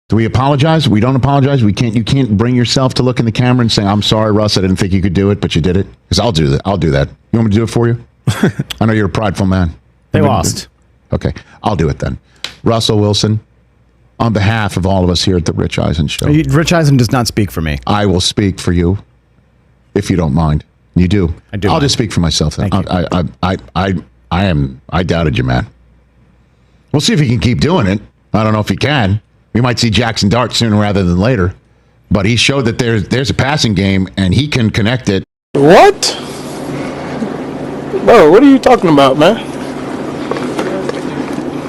Do we apologize? We don't apologize? You can't bring yourself to look in the camera and say, I'm sorry, Russ, I didn't think you could do it, but you did it? Because I'll do that. You want me to do it for you? I know you're a prideful man. They lost. Okay, I'll do it then. Russell Wilson, on behalf of all of us here at the Rich Eisen Show. Rich Eisen does not speak for me. I will speak for you, if you don't mind. You do. I do. I'll just speak for myself then. I doubted you, man. We'll see if he can keep doing it. I don't know if he can. We might see Jaxson dart sooner rather than later. But he showed that there's a passing game, and he can connect it. What? Bro, what are you talking about, man?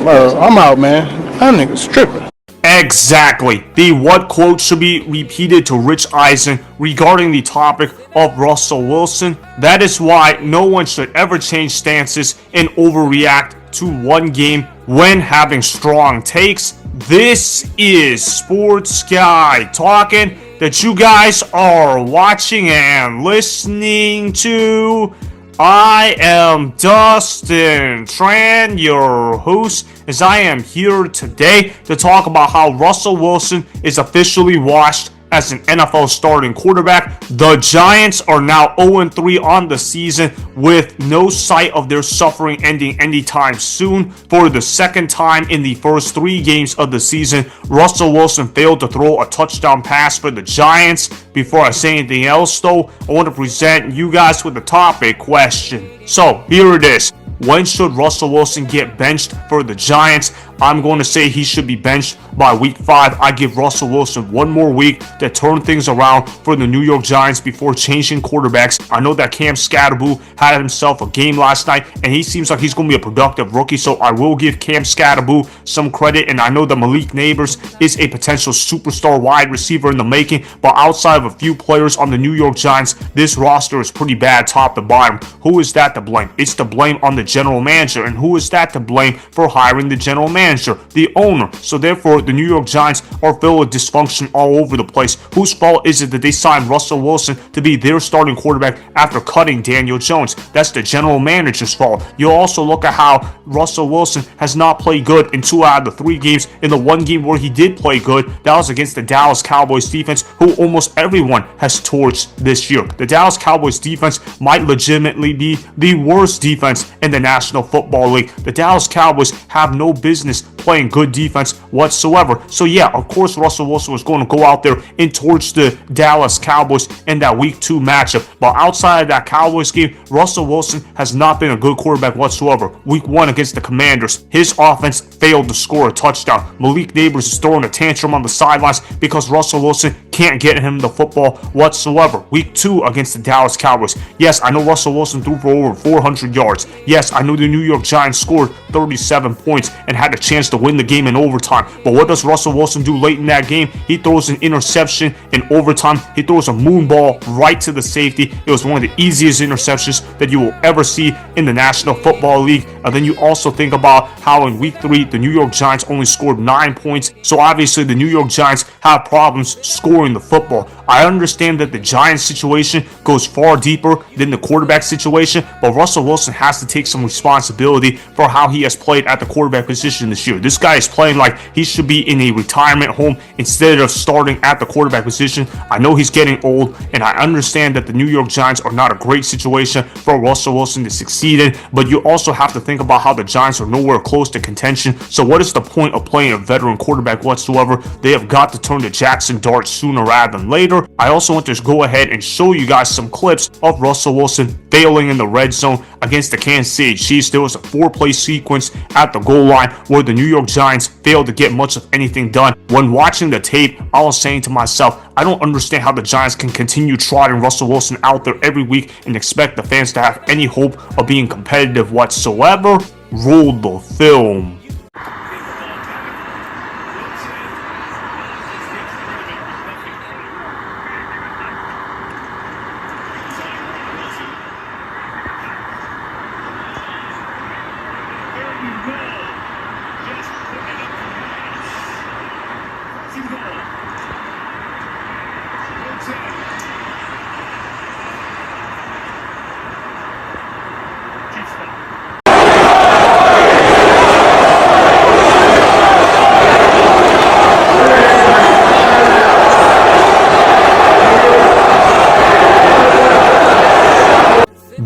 Bro, I'm out, man. That nigga's tripping. Exactly. The what quote should be repeated to Rich Eisen regarding the topic of Russell Wilson. That is why no one should ever change stances and overreact to one game when having strong takes. This is Sports Guy talking that you guys are watching and listening to. I am Dustin Tran, your host, as I am here today to talk about how Russell Wilson is officially washed as an NFL starting quarterback. The Giants are now 0-3 on the season with no sight of their suffering ending anytime soon. For the second time in the first 3 games of the season, Russell Wilson failed to throw a touchdown pass for the Giants. Before I say anything else though, I want to present you guys with a topic question. So here it is. When should Russell Wilson get benched for the Giants? I'm going to say he should be benched by week 5. I give Russell Wilson one more week to turn things around for the New York Giants before changing quarterbacks. I know that Skattebo had himself a game last night, and he seems like he's going to be a productive rookie, so I will give Skattebo some credit, and I know that Malik Nabers is a potential superstar wide receiver in the making, but outside of a few players on the New York Giants, this roster is pretty bad top to bottom. Who is that to blame? It's to blame on the general manager, and who is that to blame for hiring the general manager? The owner. So therefore, the New York Giants are filled with dysfunction all over the place. Whose fault is it that they signed Russell Wilson to be their starting quarterback after cutting Daniel Jones? That's the general manager's fault. You also look at how Russell Wilson has not played good in 2 out of the 3 games. In the one game where he did play good, that was against the Dallas Cowboys defense, who almost everyone has torched this year. The Dallas Cowboys defense might legitimately be the worst defense in the National Football League. The Dallas Cowboys have no business playing good defense whatsoever. So yeah, of course Russell Wilson was going to go out there and torch the Dallas Cowboys in that week 2 matchup. But outside of that Cowboys game, Russell Wilson has not been a good quarterback whatsoever. Week 1 against the Commanders, his offense failed to score a touchdown. Malik Nabers is throwing a tantrum on the sidelines because Russell Wilson can't get him the football whatsoever. Week 2 against the Dallas Cowboys. Yes, I know Russell Wilson threw for over 400 yards. Yes, I know the New York Giants scored 37 points and had a chance to win the game in overtime. But what does Russell Wilson do late in that game? He throws an interception in overtime. He throws a moon ball right to the safety. It was one of the easiest interceptions that you will ever see in the National Football League. And then you also think about how in week 3, the New York Giants only scored 9 points. So obviously the New York Giants have problems scoring the football. I understand that the Giants situation goes far deeper than the quarterback situation, but Russell Wilson has to take some responsibility for how he has played at the quarterback position this year. This guy is playing like he should be in a retirement home instead of starting at the quarterback position. I know he's getting old, and I understand that the New York Giants are not a great situation for Russell Wilson to succeed in, but you also have to think about how the Giants are nowhere close to contention. So what is the point of playing a veteran quarterback whatsoever? They have got to turn to Jaxson dart sooner rather than later. I also want to go ahead and show you guys some clips of Russell Wilson failing in the red zone against the Kansas City Chiefs. There was a 4-play sequence at the goal line where the New York Giants failed to get much of anything done. When watching the tape, I was saying to myself, I don't understand how the Giants can continue trotting Russell Wilson out there every week and expect the fans to have any hope of being competitive whatsoever. Roll the film.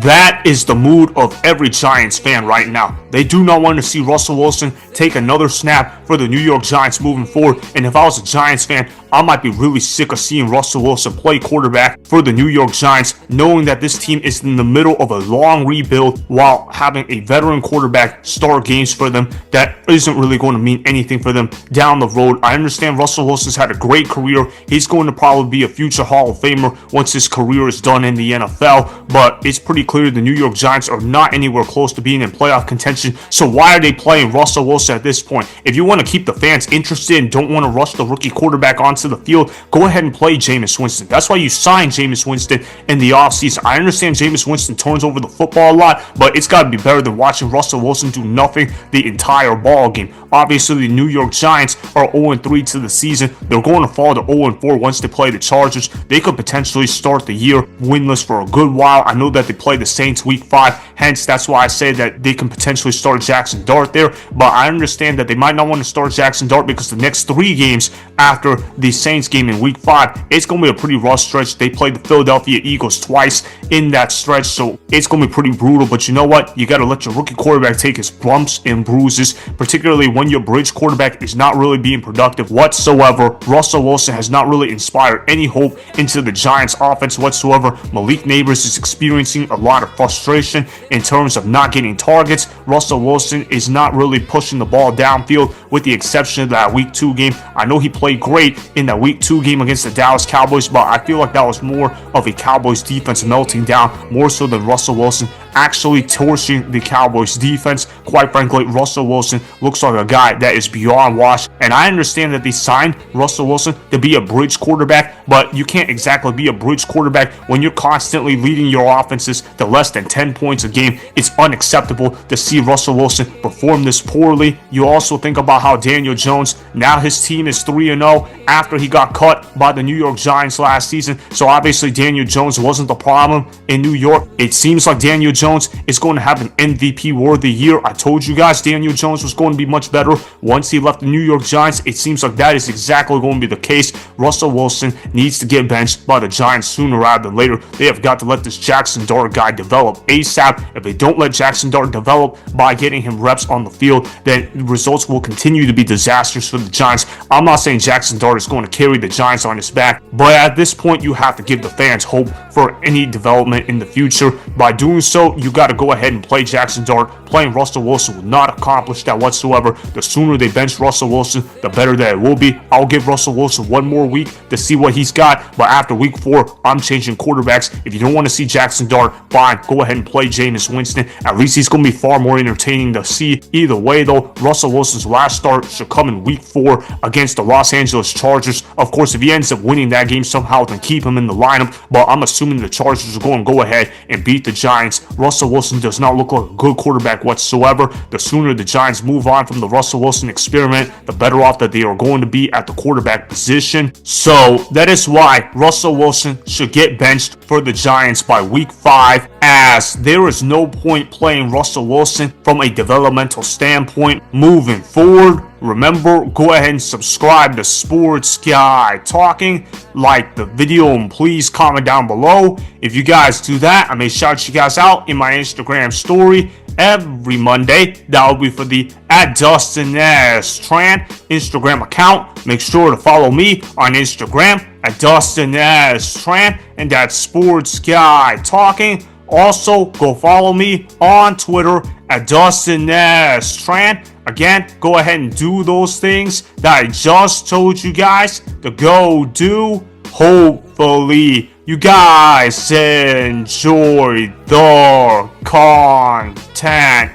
That is the mood of every Giants fan right now. They do not want to see Russell Wilson take another snap for the New York Giants moving forward. And if I was a Giants fan, I might be really sick of seeing Russell Wilson play quarterback for the New York Giants, knowing that this team is in the middle of a long rebuild while having a veteran quarterback start games for them. That isn't really going to mean anything for them down the road. I understand Russell Wilson's had a great career. He's going to probably be a future Hall of Famer once his career is done in the NFL, but it's pretty clear the New York Giants are not anywhere close to being in playoff contention. So why are they playing Russell Wilson at this point? If you want to keep the fans interested and don't want to rush the rookie quarterback onto the field, go ahead and play Jameis Winston. That's why you signed Jameis Winston in the offseason. I understand Jameis Winston turns over the football a lot, but it's got to be better than watching Russell Wilson do nothing the entire ball game. Obviously, the New York Giants are 0-3 to the season. They're going to fall to 0-4 once they play the Chargers. They could potentially start the year winless for a good while. I know that they play the Saints week 5, hence that's why I say that they can potentially start Jaxson Dart there, but I understand that they might not want to start Jaxson Dart because the next 3 games after the Saints game in week 5, it's going to be a pretty rough stretch. They play the Philadelphia Eagles twice in that stretch, so it's going to be pretty brutal. But you know what? You got to let your rookie quarterback take his bumps and bruises, particularly when your bridge quarterback is not really being productive whatsoever. Russell Wilson has not really inspired any hope into the Giants offense whatsoever. Malik Nabers is experiencing a lot of frustration in terms of not getting targets. Russell Wilson is not really pushing the ball downfield with the exception of that week 2 game. I know he played great in that week 2 game against the Dallas Cowboys, but I feel like that was more of a Cowboys defense melting down more so than Russell Wilson actually torching the Cowboys defense. Quite frankly, Russell Wilson looks like a guy that is beyond washed, and I understand that they signed Russell Wilson to be a bridge quarterback, but you can't exactly be a bridge quarterback when you're constantly leading your offenses to less than 10 points a game. It's unacceptable to see Russell Wilson perform this poorly. You also think about how Daniel Jones, now his team is 3-0 after he got cut by the New York Giants last season, so obviously Daniel Jones wasn't the problem in New York. It seems like Daniel Jones is going to have an MVP-worthy year. I told you guys Daniel Jones was going to be much better once he left the New York Giants. It seems like that is exactly going to be the case. Russell Wilson needs to get benched by the Giants sooner rather than later. They have got to let this Jaxson Dart guy develop ASAP. If they don't let Jaxson Dart develop by getting him reps on the field, then results will continue to be disastrous for the Giants. I'm not saying Jaxson Dart is going to carry the Giants on his back, but at this point, you have to give the fans hope for any development in the future. By doing so, you got to go ahead and play Jaxson Dart. Playing Russell Wilson will not accomplish that whatsoever. The sooner they bench Russell Wilson, the better that it will be. I'll give Russell Wilson one more week to see what he's got, but after week 4, I'm changing quarterbacks. If you don't want to see Jaxson Dart, fine, go ahead and play Jameis Winston. At least he's going to be far more entertaining to see. Either way, though, Russell Wilson's last start should come in week 4 against the Los Angeles Chargers. Of course, if he ends up winning that game somehow, then keep him in the lineup, but I'm assuming the Chargers are going to go ahead and beat the Giants. Russell Wilson does not look like a good quarterback whatsoever. The sooner the Giants move on from the Russell Wilson experiment, the better off that they are going to be at the quarterback position. So that is why Russell Wilson should get benched for the Giants by week 5, as there is no point playing Russell Wilson from a developmental standpoint moving forward. Remember, go ahead and subscribe to Sports Guy Talking, like the video, and please comment down below. If you guys do that, I may shout you guys out in my Instagram story every Monday. That will be for the @DustinStran Instagram account. Make sure to follow me on Instagram @DustinStran, and that's Sports Guy Talking. Also, go follow me on Twitter @DustinStran. Again, go ahead and do those things that I just told you guys to go do. Hopefully, you guys enjoyed the content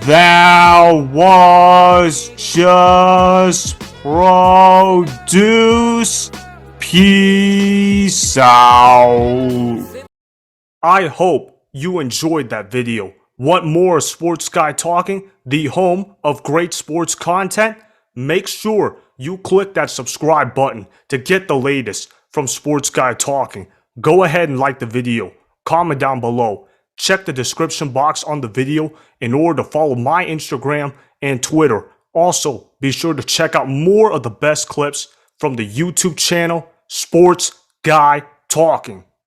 that was just produced. Peace out. I hope you enjoyed that video. Want more Sports Guy Talking, the home of great sports content? Make sure you click that subscribe button to get the latest from Sports Guy Talking. Go ahead and like the video, comment down below, check the description box on the video in order to follow my Instagram and Twitter. Also, be sure to check out more of the best clips from the YouTube channel Sports Guy Talking.